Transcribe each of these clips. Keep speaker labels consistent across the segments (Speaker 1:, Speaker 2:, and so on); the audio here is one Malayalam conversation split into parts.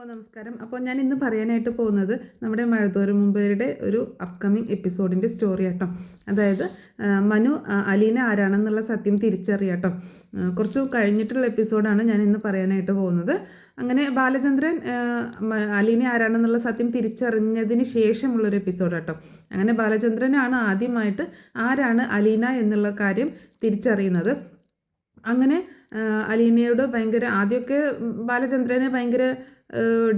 Speaker 1: നമസ്കാരം. അപ്പോൾ ഞാൻ ഇന്ന് പറയാനായിട്ട് പോകുന്നത് നമ്മുടെ മഴത്തോരും മുമ്പേരുടെ ഒരു അപ്കമിങ് എപ്പിസോഡിൻ്റെ സ്റ്റോറി ആട്ടോ. അതായത് മനു അലീന ആരാണെന്നുള്ള സത്യം തിരിച്ചറിയാട്ടോ. കുറച്ച് കഴിഞ്ഞിട്ടുള്ള എപ്പിസോഡാണ് ഞാൻ ഇന്ന് പറയാനായിട്ട് പോകുന്നത്. അങ്ങനെ ബാലചന്ദ്രൻ അലീന ആരാണെന്നുള്ള സത്യം തിരിച്ചറിഞ്ഞതിന് ശേഷമുള്ളൊരു എപ്പിസോഡ് ആട്ടോ. അങ്ങനെ ബാലചന്ദ്രനാണ് ആദ്യമായിട്ട് ആരാണ് അലീന എന്നുള്ള കാര്യം തിരിച്ചറിയുന്നത്. അങ്ങനെ അലീനയോട് ഭയങ്കര ആദ്യമൊക്കെ ബാലചന്ദ്രനെ ഭയങ്കര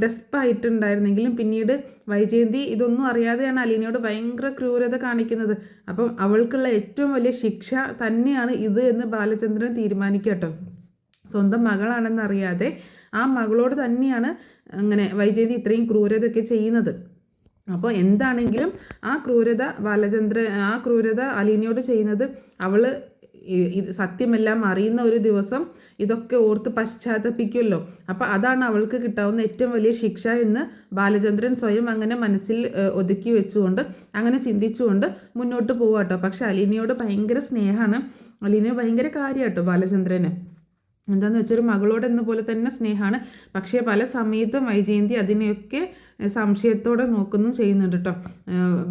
Speaker 1: ഡെസ്പായിട്ടുണ്ടായിരുന്നെങ്കിലും പിന്നീട് വൈജയന്തി ഇതൊന്നും അറിയാതെയാണ് അലീനയോട് ഭയങ്കര ക്രൂരത കാണിക്കുന്നത്. അപ്പം അവൾക്കുള്ള ഏറ്റവും വലിയ ശിക്ഷ തന്നെയാണ് ഇത് എന്ന് ബാലചന്ദ്രൻ തീരുമാനിക്കട്ടോ. സ്വന്തം മകളാണെന്നറിയാതെ ആ മകളോട് തന്നെയാണ് അങ്ങനെ വൈജയന്തി ഇത്രയും ക്രൂരതയൊക്കെ ചെയ്യുന്നത്. അപ്പോൾ എന്താണെങ്കിലും ആ ക്രൂരത അലീനയോട് ചെയ്യുന്നത് അവൾ സത്യമെല്ലാം അറിയുന്ന ഒരു ദിവസം ഇതൊക്കെ ഓർത്ത് പശ്ചാത്തപിക്കുമല്ലോ. അപ്പോൾ അതാണ് അവൾക്ക് കിട്ടാവുന്ന ഏറ്റവും വലിയ ശിക്ഷ എന്ന് ബാലചന്ദ്രൻ സ്വയം അങ്ങനെ മനസ്സിൽ ഒതുക്കി വെച്ചുകൊണ്ട് അങ്ങനെ ചിന്തിച്ചുകൊണ്ട് മുന്നോട്ട് പോവാട്ടോ. പക്ഷെ അലീനയോട് ഭയങ്കര സ്നേഹമാണ്, അലീന ഭയങ്കര കാര്യമാട്ടോ ബാലചന്ദ്രന്. എന്താണെന്ന് വെച്ചാൽ ഒരു മകളോടെന്ന പോലെ തന്നെ സ്നേഹമാണ്. പക്ഷേ പല സമയത്തും വൈജയന്തി അതിനെയൊക്കെ സംശയത്തോടെ നോക്കുന്നു ചെയ്യുന്നുണ്ട് കേട്ടോ.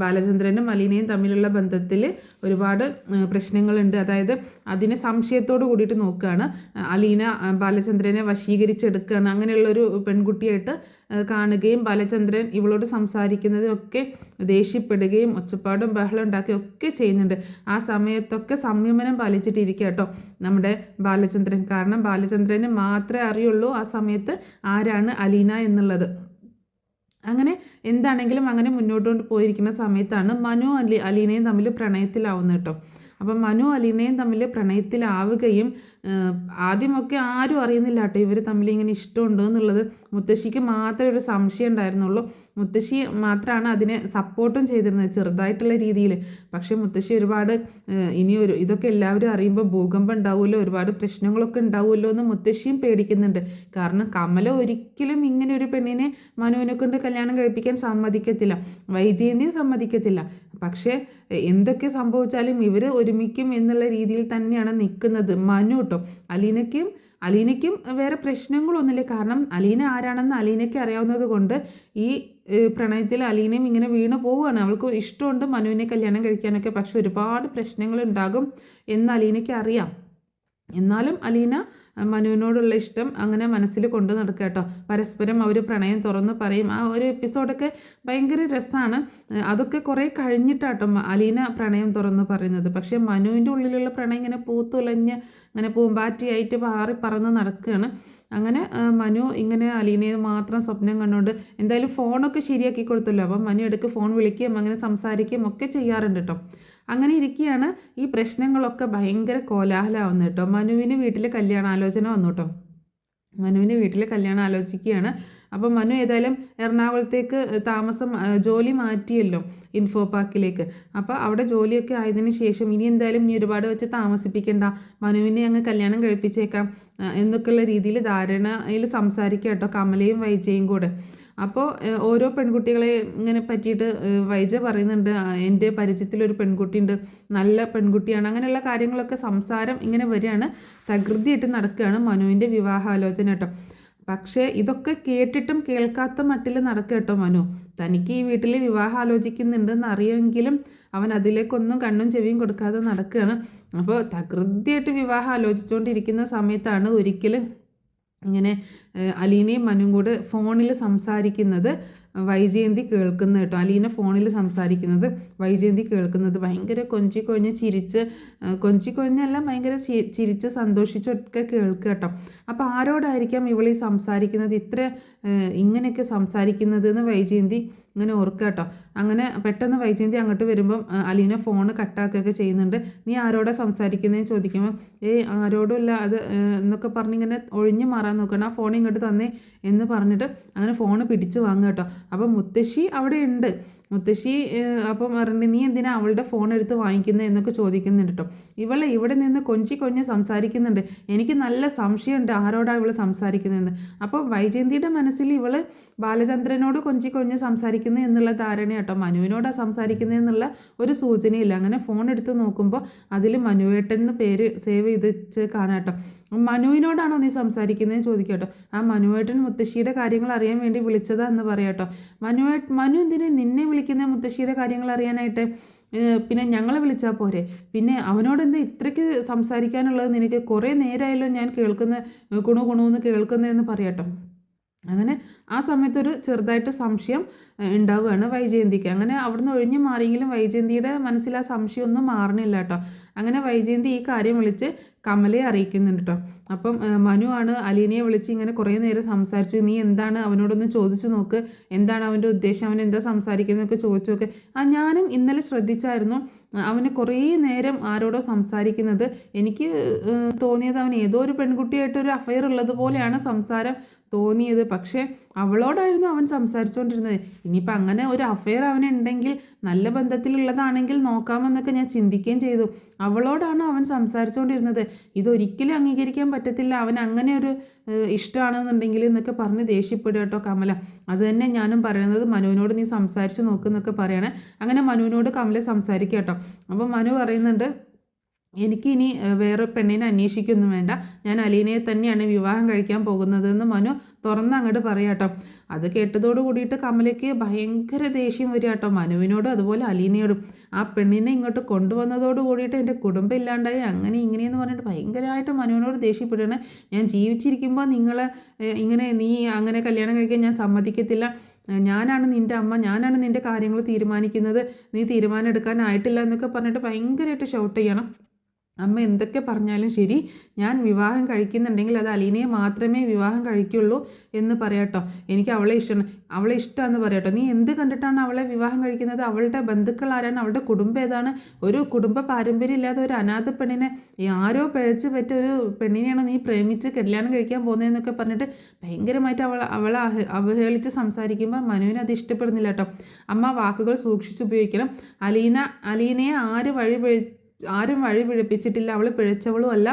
Speaker 1: ബാലചന്ദ്രനും അലീനയും തമ്മിലുള്ള ബന്ധത്തിൽ ഒരുപാട് പ്രശ്നങ്ങളുണ്ട്. അതായത് അതിനെ സംശയത്തോട് കൂടിയിട്ട് നോക്കുകയാണ്. അലീന ബാലചന്ദ്രനെ വശീകരിച്ചെടുക്കുകയാണ്. അങ്ങനെയുള്ളൊരു പെൺകുട്ടിയായിട്ട് കാണുകയും ബാലചന്ദ്രൻ ഇവളോട് സംസാരിക്കുന്നതിനൊക്കെ ദേഷ്യപ്പെടുകയും ഒച്ചപ്പാടും ബഹളം ഉണ്ടാക്കുകയൊക്കെ ചെയ്യുന്നുണ്ട്. ആ സമയത്തൊക്കെ സംയമനം പാലിച്ചിട്ടിരിക്കുക കേട്ടോ നമ്മുടെ ബാലചന്ദ്രൻ. കാരണം ബാലചന്ദ്രന് മാത്രമേ അറിയുള്ളൂ ആ സമയത്ത് ആരാണ് അലീന എന്നുള്ളത്. അങ്ങനെ എന്താണെങ്കിലും അങ്ങനെ മുന്നോട്ട് പോയിരിക്കുന്ന സമയത്താണ് മനു അലീനയും തമ്മിൽ പ്രണയത്തിലാവുന്നത് കേട്ടോ. അപ്പം മനു അലീനയും തമ്മിൽ പ്രണയത്തിലാവുകയും ആദ്യമൊക്കെ ആരും അറിയുന്നില്ല കേട്ടോ ഇവർ തമ്മിൽ ഇങ്ങനെ ഇഷ്ടമുണ്ടോ എന്നുള്ളത്. മുത്തശ്ശിക്ക് മാത്രമേ ഒരു സംശയം ഉണ്ടായിരുന്നുള്ളൂ. മുത്തശ്ശി മാത്രമാണ് അതിനെ സപ്പോർട്ടും ചെയ്തിരുന്നത് ചെറുതായിട്ടുള്ള രീതിയിൽ. പക്ഷേ മുത്തശ്ശി ഒരുപാട് ഇതൊക്കെ എല്ലാവരും അറിയുമ്പോൾ ഭൂകമ്പം ഉണ്ടാവുമല്ലോ, ഒരുപാട് പ്രശ്നങ്ങളൊക്കെ ഉണ്ടാവുമല്ലോ എന്ന് മുത്തശ്ശിയും പേടിക്കുന്നുണ്ട്. കാരണം കമല ഒരിക്കലും ഇങ്ങനെ ഒരു പെണ്ണിനെ മനുവിനെ കൊണ്ട് കല്യാണം കഴിപ്പിക്കാൻ സമ്മതിക്കത്തില്ല, വൈജയന്തിയും സമ്മതിക്കത്തില്ല. പക്ഷേ എന്തൊക്കെ സംഭവിച്ചാലും ഇവർ ഒരുമിക്കും എന്നുള്ള രീതിയിൽ തന്നെയാണ് നിൽക്കുന്നത് മനു കേട്ടോ. അലീനയ്ക്കും വേറെ പ്രശ്നങ്ങളൊന്നുമില്ല. കാരണം അലീന ആരാണെന്ന് അലീനയ്ക്ക് അറിയാവുന്നത് കൊണ്ട് ഈ പ്രണയത്തിൽ അലീനയും ഇങ്ങനെ വീണ് പോവുകയാണ്. അവൾക്ക് ഇഷ്ടമുണ്ട് മനുവിനെ കല്യാണം കഴിക്കാനൊക്കെ. പക്ഷെ ഒരുപാട് പ്രശ്നങ്ങളുണ്ടാകും എന്ന് അലീനയ്ക്ക് അറിയാം. എന്നാലും അലീന മനുവിനോടുള്ള ഇഷ്ടം അങ്ങനെ മനസ്സിൽ കൊണ്ടു നടക്കുക കേട്ടോ. പരസ്പരം അവർ പ്രണയം തുറന്ന് പറയും. ആ ഒരു എപ്പിസോഡൊക്കെ ഭയങ്കര രസമാണ്. അതൊക്കെ കുറേ കഴിഞ്ഞിട്ടാട്ടോ അലീന പ്രണയം തുറന്ന് പറയുന്നത്. പക്ഷേ മനുവിൻ്റെ ഉള്ളിലുള്ള പ്രണയം ഇങ്ങനെ പൂത്തുലഞ്ഞ് അങ്ങനെ പൂമ്പാറ്റിയായിട്ട് പറന്ന് നടക്കുകയാണ്. അങ്ങനെ മനു ഇങ്ങനെ അലീനയെ മാത്രം സ്വപ്നം കണ്ടുകൊണ്ട് എന്തായാലും ഫോണൊക്കെ ശരിയാക്കി കൊടുത്തല്ലോ. അപ്പം മനു ഇടയ്ക്ക് ഫോൺ വിളിക്കുകയും അങ്ങനെ സംസാരിക്കുകയും ഒക്കെ ചെയ്യാറുണ്ട് കേട്ടോ. അങ്ങനെ ഇരിക്കുകയാണ് ഈ പ്രശ്നങ്ങളൊക്കെ ഭയങ്കര കോലാഹലമാവുന്നത് കേട്ടോ. മനുവിന് വീട്ടിൽ കല്യാണാലോചന വന്നു കേട്ടോ. മനുവിന് വീട്ടിൽ കല്യാണം ആലോചിക്കുകയാണ്. അപ്പോൾ മനു ഏതായാലും എറണാകുളത്തേക്ക് ജോലി മാറ്റിയല്ലോ, ഇൻഫോ പാർക്കിലേക്ക്. അപ്പോൾ അവിടെ ജോലിയൊക്കെ ആയതിനു ശേഷം ഇനി എന്തായാലും ഒരുപാട് വെച്ച് താമസിപ്പിക്കേണ്ട, മനുവിനെ അങ്ങ് കല്യാണം കഴിപ്പിച്ചേക്കാം എന്നൊക്കെയുള്ള രീതിയിൽ ധാരണയിൽ സംസാരിക്കുക കേട്ടോ കമലയും വൈജയും കൂടെ. അപ്പോൾ ഓരോ പെൺകുട്ടികളെ ഇങ്ങനെ പറ്റിയിട്ട് വൈജ പറയുന്നുണ്ട്, എൻ്റെ പരിചയത്തിലൊരു പെൺകുട്ടിയുണ്ട്, നല്ല പെൺകുട്ടിയാണ്. അങ്ങനെയുള്ള കാര്യങ്ങളൊക്കെ സംസാരം ഇങ്ങനെ വരികയാണ്. തകൃതിയായിട്ട് നടക്കുകയാണ് മനുവിൻ്റെ വിവാഹാലോചന കേട്ടോ. പക്ഷേ ഇതൊക്കെ കേട്ടിട്ടും കേൾക്കാത്ത മട്ടിൽ നടക്കുക കേട്ടോ മനു. തനിക്ക് ഈ വീട്ടിൽ വിവാഹം ആലോചിക്കുന്നുണ്ടെന്ന് അറിയുമെങ്കിലും അവൻ അതിലേക്കൊന്നും കണ്ണും ചെവിയും കൊടുക്കാതെ നടക്കുകയാണ്. അപ്പോൾ തകൃതിയായിട്ട് വിവാഹം ആലോചിച്ചുകൊണ്ടിരിക്കുന്ന സമയത്താണ് ഒരിക്കലും ഇങ്ങനെ അലീനയും മനുവും കൂടെ ഫോണിൽ സംസാരിക്കുന്നത് വൈജയന്തി കേൾക്കുന്നത് കേട്ടോ. അലീന ഫോണിൽ സംസാരിക്കുന്നത് വൈജയന്തി കേൾക്കുന്നത് ഭയങ്കര കൊഞ്ചിക്കൊഴിഞ്ഞല്ല ഭയങ്കര ചിരിച്ച് സന്തോഷിച്ചൊക്കെ കേൾക്കുക കേട്ടോ. അപ്പോൾ ആരോടായിരിക്കാം ഇവളീ സംസാരിക്കുന്നത്, ഇങ്ങനെയൊക്കെ സംസാരിക്കുന്നത് എന്ന് വൈജയന്തി ഇങ്ങനെ ഓർക്കുക കേട്ടോ. അങ്ങനെ പെട്ടെന്ന് വൈജയന്തി അങ്ങോട്ട് വരുമ്പം അലീന ഫോൺ കട്ടാക്കുകയൊക്കെ ചെയ്യുന്നുണ്ട്. നീ ആരോടാ സംസാരിക്കുന്നതെന്ന് ചോദിക്കുമ്പോൾ ആരോടുമില്ല അത് എന്നൊക്കെ പറഞ്ഞിങ്ങനെ ഒഴിഞ്ഞു മാറാൻ നോക്കണം. ആ ഫോൺ ഇങ്ങോട്ട് തന്നേ എന്ന് പറഞ്ഞിട്ട് അങ്ങനെ ഫോൺ പിടിച്ച് വാങ്ങുക കേട്ടോ. അപ്പം മുത്തശ്ശി അവിടെ ഉണ്ട്. മുത്തശ്ശി അപ്പം പറഞ്ഞിട്ട് നീ എന്തിനാ അവളുടെ ഫോൺ എടുത്ത് വാങ്ങിക്കുന്നത് എന്നൊക്കെ ചോദിക്കുന്നുണ്ട് കേട്ടോ. ഇവളെ ഇവിടെ നിന്ന് കൊഞ്ചി സംസാരിക്കുന്നുണ്ട്. എനിക്ക് നല്ല സംശയമുണ്ട് ആരോടാണ് ഇവൾ സംസാരിക്കുന്നതെന്ന്. അപ്പോൾ വൈജയന്തിയുടെ മനസ്സിൽ ഇവൾ ബാലചന്ദ്രനോട് കൊഞ്ചി സംസാരിക്കുന്നു എന്നുള്ള ധാരണ കേട്ടോ. മനുവിനോടാണ് സംസാരിക്കുന്നത് എന്നുള്ള ഒരു സൂചനയില്ല. അങ്ങനെ ഫോൺ എടുത്ത് നോക്കുമ്പോൾ അതിൽ മനുവേട്ടൻ എന്ന് പേര് സേവ് ചെയ്ത് കാണാം കേട്ടോ. മനുവിനോടാണോ നീ സംസാരിക്കുന്നതെന്ന് ചോദിക്കാം കേട്ടോ. ആ മനുവേട്ടൻ മുത്തശ്ശിയുടെ കാര്യങ്ങൾ അറിയാൻ വേണ്ടി വിളിച്ചതാ എന്ന് പറയാം കേട്ടോ. മനു എന്തിനാ നിന്നെ വിളിക്കുന്ന മുത്തശ്ശിയുടെ കാര്യങ്ങൾ അറിയാനായിട്ട്? പിന്നെ ഞങ്ങളെ വിളിച്ചാൽ പോരെ? പിന്നെ അവനോട് എന്താ ഇത്രയ്ക്ക് സംസാരിക്കാനുള്ളത് നിനക്ക്? കുറേ നേരമായല്ലോ ഞാൻ കുണുകുണുന്ന് കേൾക്കുന്നതെന്ന് പറയാം കേട്ടോ. അങ്ങനെ ആ സമയത്തൊരു ചെറുതായിട്ട് സംശയം ഉണ്ടാവുകയാണ് വൈജയന്തിക്ക്. അങ്ങനെ അവിടുന്ന് ഒഴിഞ്ഞു മാറിയെങ്കിലും വൈജയന്തിയുടെ മനസ്സിൽ ആ സംശയമൊന്നും മാറണില്ല കേട്ടോ. അങ്ങനെ വൈജയന്തി ഈ കാര്യം വിളിച്ച് കമലയെ അറിയിക്കുന്നുണ്ട് കേട്ടോ. അപ്പം മനു ആണ് അലീനയെ വിളിച്ച് ഇങ്ങനെ കുറേ നേരം സംസാരിച്ചു. നീ എന്താണ് അവനോടൊന്ന് ചോദിച്ചു നോക്ക്, എന്താണ് അവൻ്റെ ഉദ്ദേശം, അവൻ എന്താ സംസാരിക്കുന്നതൊക്കെ ചോദിച്ചു നോക്ക്. ഞാനും ഇന്നലെ ശ്രദ്ധിച്ചായിരുന്നു അവന് കുറേ നേരം ആരോടോ സംസാരിക്കുന്നത്. എനിക്ക് തോന്നിയത് അവൻ ഏതോ ഒരു പെൺകുട്ടിയായിട്ടൊരു അഫയർ ഉള്ളത് പോലെയാണ് സംസാരം തോന്നിയത്. പക്ഷേ അവളോടായിരുന്നു അവൻ സംസാരിച്ചുകൊണ്ടിരുന്നത്. ഇനിയിപ്പോൾ അങ്ങനെ ഒരു അഫയർ അവനുണ്ടെങ്കിൽ നല്ല ബന്ധത്തിലുള്ളതാണെങ്കിൽ നോക്കാമെന്നൊക്കെ ഞാൻ ചിന്തിക്കുകയും ചെയ്തു. അവളോടാണ് അവൻ സംസാരിച്ചുകൊണ്ടിരുന്നത്. ഇതൊരിക്കലും അംഗീകരിക്കാൻ പറ്റത്തില്ല. അവൻ അങ്ങനെ ഒരു ഇഷ്ടമാണെന്നുണ്ടെങ്കിൽ എന്നൊക്കെ പറഞ്ഞ് ദേഷ്യപ്പെടുക കേട്ടോ കമല. അത് തന്നെ ഞാനും പറയുന്നത്, മനുവിനോട് നീ സംസാരിച്ച് നോക്കുന്നൊക്കെ പറയണേ. അങ്ങനെ മനുവിനോട് കമല സംസാരിക്കുക കേട്ടോ. അപ്പോൾ മനു പറയുന്നുണ്ട്, എനിക്കിനി വേറെ പെണ്ണിനെ അന്വേഷിക്കൊന്നും വേണ്ട, ഞാൻ അലീനയെ തന്നെയാണ് വിവാഹം കഴിക്കാൻ പോകുന്നതെന്ന് മനു അങ്ങോട്ട് പറയാം കേട്ടോ. അത് കേട്ടതോട് കൂടിയിട്ട് കമലയ്ക്ക് ഭയങ്കര ദേഷ്യം വരിക കേട്ടോ, മനുവിനോടും അതുപോലെ അലീനയോടും. ആ പെണ്ണിനെ ഇങ്ങോട്ട് കൊണ്ടുവന്നതോട് കൂടിയിട്ട് എൻ്റെ കുടുംബം ഇല്ലാണ്ടായി അങ്ങനെ ഇങ്ങനെയെന്ന് പറഞ്ഞിട്ട് ഭയങ്കരമായിട്ട് മനുവിനോട് ദേഷ്യപ്പെടുകയാണ്. ഞാൻ ജീവിച്ചിരിക്കുമ്പോൾ നീ അങ്ങനെ കല്യാണം കഴിക്കാൻ ഞാൻ സമ്മതിക്കത്തില്ല. ഞാനാണ് നിൻ്റെ അമ്മ, ഞാനാണ് നിൻ്റെ കാര്യങ്ങൾ തീരുമാനിക്കുന്നത്, നീ തീരുമാനം എടുക്കാനായിട്ടില്ല എന്നൊക്കെ പറഞ്ഞിട്ട് ഭയങ്കരമായിട്ട് ഷൗട്ട് ചെയ്യണം. അമ്മ എന്തൊക്കെ പറഞ്ഞാലും ശരി, ഞാൻ വിവാഹം കഴിക്കുന്നുണ്ടെങ്കിൽ അത് അലീനയെ മാത്രമേ വിവാഹം കഴിക്കുള്ളൂ എന്ന് പറയാട്ടോ. എനിക്ക് അവളെ ഇഷ്ടമാണെന്ന് പറയാട്ടോ. നീ എന്ത് കണ്ടിട്ടാണ് അവളെ വിവാഹം കഴിക്കുന്നത്? അവളുടെ ബന്ധുക്കൾ ആരാണ്? അവളുടെ കുടുംബം ഏതാണ്? ഒരു കുടുംബ പാരമ്പര്യം ഇല്ലാതെ ഒരു അനാഥ പെണ്ണിനെ, ആരോ പിഴച്ച് പറ്റ ഒരു പെണ്ണിനെയാണ് നീ പ്രേമിച്ച് കല്യാണം കഴിക്കാൻ പോകുന്നതെന്നൊക്കെ പറഞ്ഞിട്ട് ഭയങ്കരമായിട്ട് അവളെ അവഹേളിച്ച് സംസാരിക്കുമ്പോൾ മനുവിന് അത് ഇഷ്ടപ്പെടുന്നില്ല കേട്ടോ. അമ്മ വാക്കുകൾ സൂക്ഷിച്ചുപയോഗിക്കണം. അലീനയെ ആരും വഴി പിഴപ്പിച്ചിട്ടില്ല. അവൾ പിഴച്ചവളും അല്ല.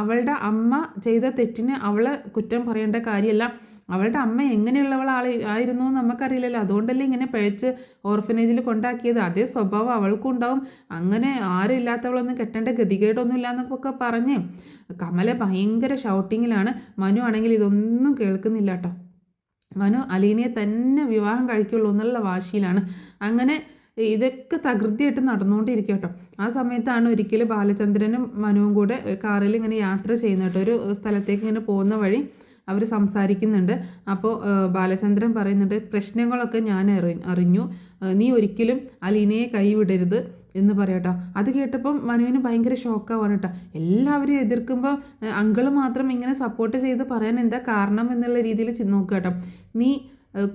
Speaker 1: അവളുടെ അമ്മ ചെയ്ത തെറ്റിന് അവളെ കുറ്റം പറയേണ്ട കാര്യമല്ല. അവളുടെ അമ്മ ആയിരുന്നു നമുക്കറിയില്ലല്ലോ. അതുകൊണ്ടല്ലേ ഇങ്ങനെ പിഴച്ച് ഓർഫനേജിൽ കൊണ്ടാക്കിയത്. അതേ സ്വഭാവം അവൾക്കും ഉണ്ടാവും. അങ്ങനെ ആരും ഇല്ലാത്തവളൊന്നും കെട്ടേണ്ട ഗതികേടൊന്നും ഇല്ല എന്നൊക്കെ പറഞ്ഞ് കമല ഭയങ്കര ഷൗട്ടിങ്ങിലാണ്. മനു ആണെങ്കിൽ ഇതൊന്നും കേൾക്കുന്നില്ല കേട്ടോ. മനു അലീനയെ തന്നെ വിവാഹം കഴിക്കുള്ളൂ എന്നുള്ള വാശിയിലാണ്. അങ്ങനെ ഇതൊക്കെ തകൃതിയായിട്ട് നടന്നുകൊണ്ടിരിക്കുക കേട്ടോ. ആ സമയത്താണ് ഒരിക്കൽ ബാലചന്ദ്രനും മനുവും കൂടെ കാറിൽ ഇങ്ങനെ യാത്ര ചെയ്യുന്ന കേട്ടോ. ഒരു സ്ഥലത്തേക്ക് ഇങ്ങനെ പോകുന്ന വഴി അവർ സംസാരിക്കുന്നുണ്ട്. അപ്പോൾ ബാലചന്ദ്രൻ പറയുന്നുണ്ട്, പ്രശ്നങ്ങളൊക്കെ ഞാൻ അറിഞ്ഞു, നീ ഒരിക്കലും അലീനയെ കൈവിടരുത് എന്ന് പറയാട്ടോ. അത് കേട്ടപ്പം മനുവിന് ഭയങ്കര ഷോക്കാവാണ് കേട്ടോ. എല്ലാവരും എതിർക്കുമ്പോൾ അങ്കിള് മാത്രം ഇങ്ങനെ സപ്പോർട്ട് ചെയ്ത് പറയാൻ എന്താ കാരണം എന്നുള്ള രീതിയിൽ നോക്കുക കേട്ടോ. നീ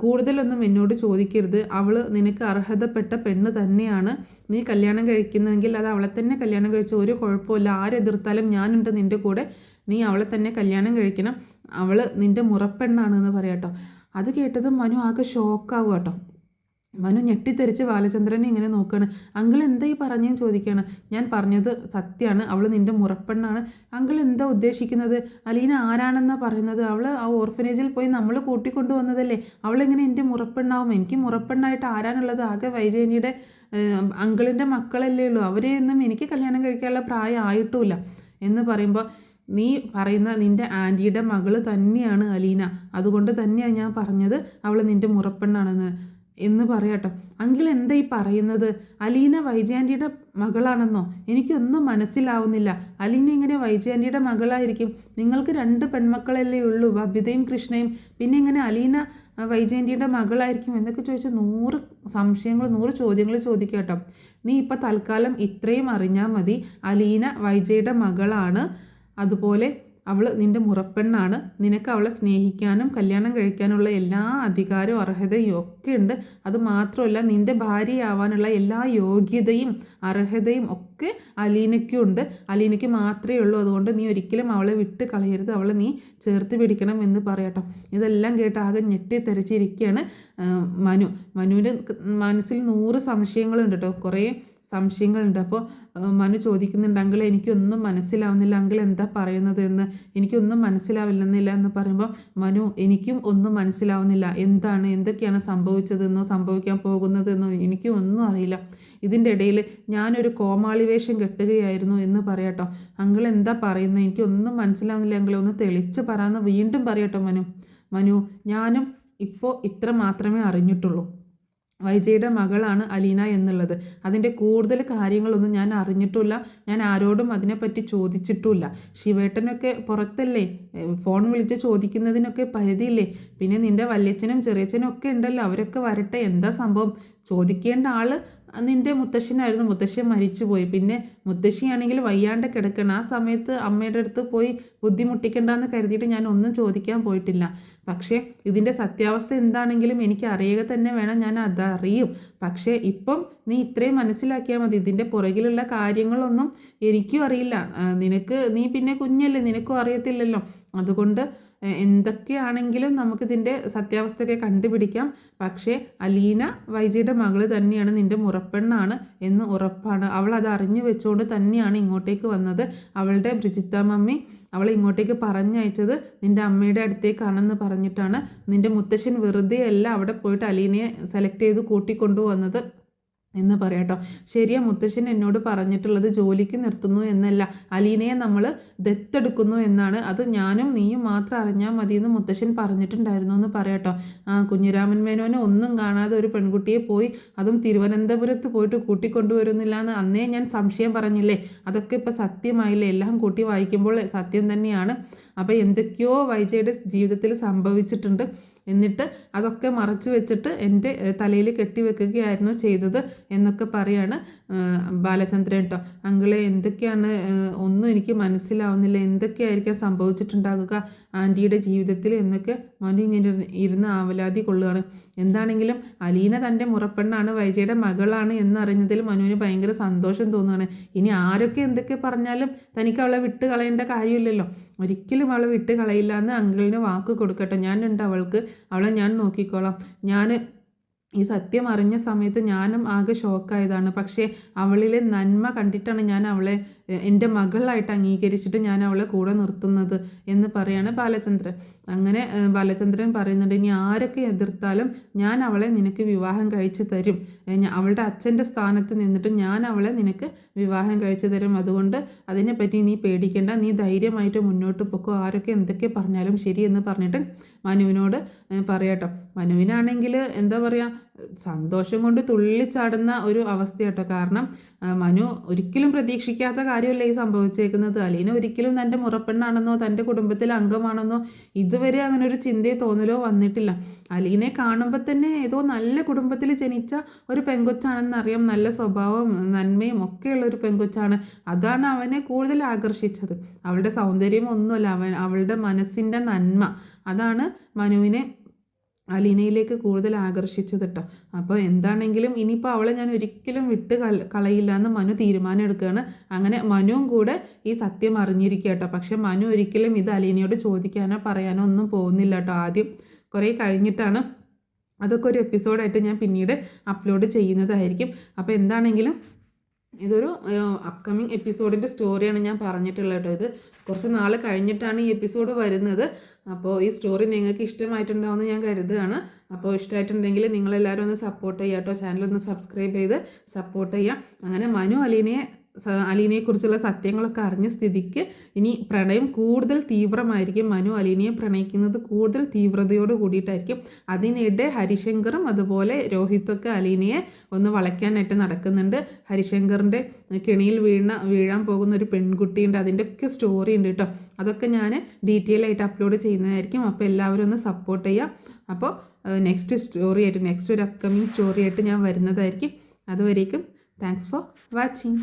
Speaker 1: കൂടുതലൊന്നും എന്നോട് ചോദിക്കരുത്. അവൾ നിനക്ക് അർഹതപ്പെട്ട പെണ്ണ് തന്നെയാണ്. നീ കല്യാണം കഴിക്കുന്നതെങ്കിൽ അത് അവളെ തന്നെ കല്യാണം കഴിച്ചു, ഒരു കുഴപ്പമില്ല. ആരെതിർത്താലും ഞാനുണ്ട് നിൻ്റെ കൂടെ. നീ അവളെ തന്നെ കല്യാണം കഴിക്കണം. അവൾ നിൻ്റെ മുറപ്പെണ്ണാണെന്ന് പറയാട്ടോ. അത് കേട്ടതും മനു ആകെ ഷോക്കാവുക കേട്ടോ. മനു ഞെട്ടിത്തെറിച്ച് ബാലചന്ദ്രനെ ഇങ്ങനെ നോക്കുകയാണ്. അങ്കിൾ എന്താ ഈ പറഞ്ഞെന്ന് ചോദിക്കുകയാണ്. ഞാൻ പറഞ്ഞത് സത്യമാണ്, അവൾ നിൻ്റെ മുറപ്പെണ്ണാണ്. അങ്കിൾ എന്താ ഉദ്ദേശിക്കുന്നത്? അലീന ആരാണെന്നാണ് പറയുന്നത്? അവൾ ആ ഓർഫനേജിൽ പോയി നമ്മൾ കൂട്ടിക്കൊണ്ടുവന്നതല്ലേ, അവളെങ്ങനെ എൻ്റെ മുറപ്പെണ്ണാവും? എനിക്ക് മുറപ്പെണ്ണായിട്ട് ആരാനുള്ളത്? ആകെ വൈജയന്തിയുടെ അങ്കിളിൻ്റെ മക്കളല്ലേ ഉള്ളൂ, അവരെയൊന്നും എനിക്ക് കല്യാണം കഴിക്കാനുള്ള പ്രായം ആയിട്ടുമില്ല എന്ന് പറയുമ്പോൾ, നീ പറയുന്ന നിൻ്റെ ആൻറ്റിയുടെ മകൾ തന്നെയാണ് അലീന, അതുകൊണ്ട് തന്നെയാണ് ഞാൻ പറഞ്ഞത് അവൾ നിൻ്റെ മുറപ്പെണ്ണാണെന്ന് എന്ന് പറയാട്ടോ. അങ്കിൾ എന്താ ഈ പറയുന്നത്? അലീന വൈജയാൻറ്റിയുടെ മകളാണെന്നോ? എനിക്കൊന്നും മനസ്സിലാവുന്നില്ല. അലീന എങ്ങനെ വൈജയാൻറ്റിയുടെ മകളായിരിക്കും? നിങ്ങൾക്ക് 2 പെൺമക്കളല്ലേ ഉള്ളൂ, ബബിതയും കൃഷ്ണയും. പിന്നെ എങ്ങനെ അലീന വൈജയന്തിയുടെ മകളായിരിക്കും എന്നൊക്കെ ചോദിച്ച് 100 സംശയങ്ങൾ 100 ചോദ്യങ്ങൾ ചോദിക്കുക കേട്ടോ. നീ ഇപ്പോൾ തൽക്കാലം ഇത്രയും അറിഞ്ഞാൽ മതി. അലീന വൈജയുടെ മകളാണ്. അതുപോലെ അവൾ നിൻ്റെ മുറപ്പെണ്ണാണ്, നിനക്ക് അവളെ സ്നേഹിക്കാനും കല്യാണം കഴിക്കാനുള്ള എല്ലാ അധികാരവും അർഹതയും ഒക്കെ ഉണ്ട്. അത് മാത്രമല്ല നിൻ്റെ ഭാര്യയാവാനുള്ള എല്ലാ യോഗ്യതയും അർഹതയും ഒക്കെ അലീനയ്ക്കും ഉണ്ട്. അലീനയ്ക്ക് മാത്രമേ ഉള്ളൂ. അതുകൊണ്ട് നീ ഒരിക്കലും അവളെ വിട്ട് കളയരുത്, അവളെ നീ ചേർത്ത് പിടിക്കണം എന്ന് പറയട്ടോ. ഇതെല്ലാം കേട്ട് ആകെ ഞെട്ടിത്തെറിച്ചിരിക്കുകയാണ് മനുവിൻ്റെ മനസ്സിൽ 100 സംശയങ്ങളുണ്ട് കേട്ടോ, കുറേ സംശയങ്ങളുണ്ട്. അപ്പോൾ മനു ചോദിക്കുന്നുണ്ട്, അങ്കിൾ എനിക്കൊന്നും മനസ്സിലാവുന്നില്ല, അങ്കിൾ എന്താ പറയുന്നത് എന്ന് എനിക്കൊന്നും മനസ്സിലാവില്ലെന്നില്ല എന്ന് പറയുമ്പോൾ മനു എനിക്കും ഒന്നും മനസ്സിലാവുന്നില്ല, എന്തൊക്കെയാണ് സംഭവിച്ചതെന്നോ സംഭവിക്കാൻ പോകുന്നതെന്നോ എനിക്കും ഒന്നും അറിയില്ല. ഇതിൻ്റെ ഇടയിൽ ഞാനൊരു കോമാളി വേഷം കെട്ടുകയായിരുന്നു എന്ന് പറയട്ടോ. അങ്കിൾ എന്താ പറയുന്നത്, എനിക്കൊന്നും മനസ്സിലാവുന്നില്ല, അങ്കിൾ ഒന്ന് തെളിച്ച് പറയാമെന്ന് വീണ്ടും പറയട്ടോ മനു ഞാനും ഇപ്പോൾ ഇത്ര മാത്രമേ അറിഞ്ഞിട്ടുള്ളൂ. വൈജയുടെ മകളാണ് അലീന എന്നുള്ളത്. അതിൻ്റെ കൂടുതൽ കാര്യങ്ങളൊന്നും ഞാൻ അറിഞ്ഞിട്ടില്ല, ഞാൻ ആരോടും അതിനെപ്പറ്റി ചോദിച്ചിട്ടുമില്ല. ശിവേട്ടനൊക്കെ പുറത്തല്ലേ, ഫോൺ വിളിച്ച് ചോദിക്കുന്നതിനൊക്കെ പരിധിയില്ലേ. പിന്നെ നിൻ്റെ വല്യച്ഛനും ചെറിയച്ഛനും ഒക്കെ ഉണ്ടല്ലോ, അവരൊക്കെ വരട്ടെ, എന്താ സംഭവം. ചോദിക്കേണ്ട ആൾ നിൻ്റെ മുത്തശ്ശനായിരുന്നു, മുത്തശ്ശൻ മരിച്ചുപോയി. പിന്നെ മുത്തശ്ശിയാണെങ്കിൽ വയ്യാണ്ട് കിടക്കണം. ആ സമയത്ത് അമ്മയുടെ അടുത്ത് പോയി ബുദ്ധിമുട്ടിക്കണ്ടെന്ന് കരുതിയിട്ട് ഞാൻ ഒന്നും ചോദിക്കാൻ പോയിട്ടില്ല. പക്ഷേ ഇതിൻ്റെ സത്യാവസ്ഥ എന്താണെങ്കിലും എനിക്ക് അറിയുക തന്നെ വേണം, ഞാൻ അതറിയും. പക്ഷേ ഇപ്പം നീ ഇത്രയും മനസ്സിലാക്കിയാൽ മതി, ഇതിൻ്റെ പുറകിലുള്ള കാര്യങ്ങളൊന്നും എനിക്കും അറിയില്ല. നീ പിന്നെ കുഞ്ഞല്ലേ, നിനക്കും അറിയത്തില്ലല്ലോ. അതുകൊണ്ട് എന്തൊക്കെയാണെങ്കിലും നമുക്കിതിൻ്റെ സത്യാവസ്ഥയൊക്കെ കണ്ടുപിടിക്കാം. പക്ഷേ അലീന വൈജയുടെ മകൾ തന്നെയാണ്, നിൻ്റെ മുറപ്പെണ്ണാണ് എന്ന് ഉറപ്പാണ്. അവൾ അത് അറിഞ്ഞു വെച്ചുകൊണ്ട് തന്നെയാണ് ഇങ്ങോട്ടേക്ക് വന്നത്. അവളുടെ ബ്രിജിത്ത മമ്മി അവളെ ഇങ്ങോട്ടേക്ക് പറഞ്ഞയച്ചത് നിൻ്റെ അമ്മയുടെ അടുത്തേക്കാണെന്ന് പറഞ്ഞിട്ടാണ്. നിൻ്റെ മുത്തശ്ശൻ വെറുതെ അല്ല അവിടെ പോയിട്ട് അലീനയെ സെലക്ട് ചെയ്ത് കൂട്ടിക്കൊണ്ടുവന്നത് എന്ന് പറയാട്ടോ. ശരിയാ, മുത്തശ്ശൻ എന്നോട് പറഞ്ഞിട്ടുള്ളത് ജോലിക്ക് നിർത്തുന്നു എന്നല്ല, അലീനയെ നമ്മൾ ദത്തെടുക്കുന്നു എന്നാണ്. അത് ഞാനും നീയും മാത്രം അറിഞ്ഞാൽ മതിയെന്ന് മുത്തശ്ശൻ പറഞ്ഞിട്ടുണ്ടായിരുന്നു എന്ന് പറയാട്ടോ. കുഞ്ഞിരാമൻ മേനോനെ ഒന്നും കാണാതെ ഒരു പെൺകുട്ടിയെ പോയി, അതും തിരുവനന്തപുരത്ത് പോയിട്ട് കൂട്ടിക്കൊണ്ടുവരുന്നില്ല എന്ന് അന്നേ ഞാൻ സംശയം പറഞ്ഞില്ലേ, അതൊക്കെ ഇപ്പോൾ സത്യമായില്ലേ. എല്ലാം കൂട്ടി വായിക്കുമ്പോൾ സത്യം തന്നെയാണ്. അപ്പോൾ എന്തൊക്കെയോ വൈജയുടെ ജീവിതത്തിൽ സംഭവിച്ചിട്ടുണ്ട്. എന്നിട്ട് അതൊക്കെ മറച്ചു വെച്ചിട്ട് എൻ്റെ തലയിൽ കെട്ടിവെക്കുകയായിരുന്നു ചെയ്തത് എന്നൊക്കെ പറയാണ് ബാലചന്ദ്രൻ കേട്ടോ. അങ്കിളെ എന്തൊക്കെയാണ്, ഒന്നും എനിക്ക് മനസ്സിലാവുന്നില്ല, എന്തൊക്കെയായിരിക്കാം സംഭവിച്ചിട്ടുണ്ടാകുക ആൻറ്റിയുടെ ജീവിതത്തിൽ എന്നൊക്കെ മനു ഇങ്ങനെ ഇരുന്ന് ആവലാതി കൊള്ളുകയാണ്. എന്താണെങ്കിലും അലീന തൻ്റെ മുറപ്പെണ്ണാണ്, വൈജയുടെ മകളാണ് എന്നറിഞ്ഞതിൽ മനുവിന് ഭയങ്കര സന്തോഷം തോന്നുകയാണ്. ഇനി ആരൊക്കെ എന്തൊക്കെ പറഞ്ഞാലും തനിക്ക് അവളെ വിട്ട് കളയേണ്ട കാര്യമില്ലല്ലോ, ഒരിക്കലും അവളെ വിട്ട് കളയില്ല എന്ന് അങ്കിളിന് വാക്ക് കൊടുക്കട്ടെ. ഞാനുണ്ട് അവൾക്ക്, അവളെ ഞാൻ നോക്കിക്കോളാം. ഈ സത്യം അറിഞ്ഞ സമയത്ത് ഞാനും ആകെ ഷോക്കായതാണ്. പക്ഷേ അവളിലെ നന്മ കണ്ടിട്ടാണ് ഞാൻ അവളെ എൻ്റെ മകളായിട്ട് അംഗീകരിച്ചിട്ട് ഞാൻ അവളെ കൂടെ നിർത്തുന്നത് എന്ന് പറയാണ് ബാലചന്ദ്രൻ. അങ്ങനെ ബാലചന്ദ്രൻ പറയുന്നുണ്ട്, ഇനി ആരൊക്കെ എതിർത്താലും ഞാൻ അവളെ നിനക്ക് വിവാഹം കഴിച്ചു തരും, അവളുടെ അച്ഛൻ്റെ സ്ഥാനത്ത് നിന്നിട്ട് ഞാൻ അവളെ നിനക്ക് വിവാഹം കഴിച്ചു തരും. അതുകൊണ്ട് അതിനെപ്പറ്റി നീ പേടിക്കേണ്ട, നീ ധൈര്യമായിട്ട് മുന്നോട്ട് പോക്കോ, ആരൊക്കെ എന്തൊക്കെ പറഞ്ഞാലും ശരി എന്ന് പറഞ്ഞിട്ട് മനുവിനോട് പറയാട്ടോ. മനുവിനാണെങ്കിൽ എന്താ പറയുക, സന്തോഷം കൊണ്ട് തുള്ളിച്ചാടുന്ന ഒരു അവസ്ഥ കേട്ടോ. കാരണം മനു ഒരിക്കലും പ്രതീക്ഷിക്കാത്ത കാര്യമല്ല ഈ സംഭവിച്ചേക്കുന്നത്. അലീന ഒരിക്കലും തൻ്റെ മുറപ്പെണ്ണാണെന്നോ തൻ്റെ കുടുംബത്തിലെ അംഗമാണെന്നോ ഇതുവരെ അങ്ങനെ ഒരു ചിന്തയോ തോന്നലോ വന്നിട്ടില്ല. അലീനെ കാണുമ്പോൾ തന്നെ ഏതോ നല്ല കുടുംബത്തിൽ ജനിച്ച ഒരു പെങ്കൊച്ചാണെന്നറിയാം, നല്ല സ്വഭാവം നന്മയും ഒക്കെയുള്ള ഒരു പെങ്കൊച്ചാണ്. അതാണ് അവനെ കൂടുതൽ ആകർഷിച്ചത്. അവളുടെ സൗന്ദര്യം ഒന്നുമല്ല, അവളുടെ മനസ്സിൻ്റെ നന്മ അതാണ് മനുവിനെ അലീനയിലേക്ക് കൂടുതൽ ആകർഷിച്ചത് കേട്ടോ. അപ്പോൾ എന്താണെങ്കിലും ഇനിയിപ്പോൾ അവളെ ഞാൻ ഒരിക്കലും വിട്ട് കളയില്ല എന്ന് മനു തീരുമാനം എടുക്കുകയാണ്. അങ്ങനെ മനുവും കൂടെ ഈ സത്യം അറിഞ്ഞിരിക്കുക കേട്ടോ. പക്ഷെ മനു ഒരിക്കലും ഇത് അലീനയോട് ചോദിക്കാനോ പറയാനോ ഒന്നും പോകുന്നില്ല കേട്ടോ. ആദ്യം കുറേ കഴിഞ്ഞിട്ടാണ്, അതൊക്കെ ഒരു എപ്പിസോഡായിട്ട് ഞാൻ പിന്നീട് അപ്ലോഡ് ചെയ്യുന്നതായിരിക്കും. അപ്പോൾ എന്താണെങ്കിലും ഇതൊരു അപ്കമിങ് എപ്പിസോഡിൻ്റെ സ്റ്റോറിയാണ് ഞാൻ പറഞ്ഞിട്ടുള്ളത് കേട്ടോ. ഇത് കുറച്ച് നാൾ കഴിഞ്ഞിട്ടാണ് ഈ എപ്പിസോഡ് വരുന്നത്. അപ്പോൾ ഈ സ്റ്റോറി നിങ്ങൾക്ക് ഇഷ്ടമായിട്ടുണ്ടാവുമെന്ന് ഞാൻ കരുതുകയാണ്. അപ്പോൾ ഇഷ്ടമായിട്ടുണ്ടെങ്കിൽ നിങ്ങളെല്ലാവരും ഒന്ന് സപ്പോർട്ട് ചെയ്യുക കേട്ടോ. ചാനലൊന്ന് സബ്സ്ക്രൈബ് ചെയ്ത് സപ്പോർട്ട് ചെയ്യുക. അങ്ങനെ മനു അലീനയെക്കുറിച്ചുള്ള സത്യങ്ങളൊക്കെ അറിഞ്ഞ സ്ഥിതിക്ക് ഇനി പ്രണയം കൂടുതൽ തീവ്രമായിരിക്കും. മനു അലീനയെ പ്രണയിക്കുന്നത് കൂടുതൽ തീവ്രതയോട് കൂടിയിട്ടായിരിക്കും. അതിനിടെ ഹരിശങ്കറും അതുപോലെ രോഹിത്തൊക്കെ അലീനയെ ഒന്ന് വളയ്ക്കാനായിട്ട് നടക്കുന്നുണ്ട്. ഹരിശങ്കറിൻ്റെ കെണിയിൽ വീഴാൻ പോകുന്ന ഒരു പെൺകുട്ടിയുണ്ട്, അതിൻ്റെ ഒക്കെ സ്റ്റോറി ഉണ്ട് കേട്ടോ. അതൊക്കെ ഞാൻ ഡീറ്റെയിൽ ആയിട്ട് അപ്ലോഡ് ചെയ്യുന്നതായിരിക്കും. അപ്പോൾ എല്ലാവരും ഒന്ന് സപ്പോർട്ട് ചെയ്യാം. അപ്പോൾ നെക്സ്റ്റ് ഒരു അപ്കമിങ് സ്റ്റോറി ആയിട്ട് ഞാൻ വരുന്നതായിരിക്കും. അതുവരേക്കും താങ്ക്സ് ഫോർ വാച്ചിങ്.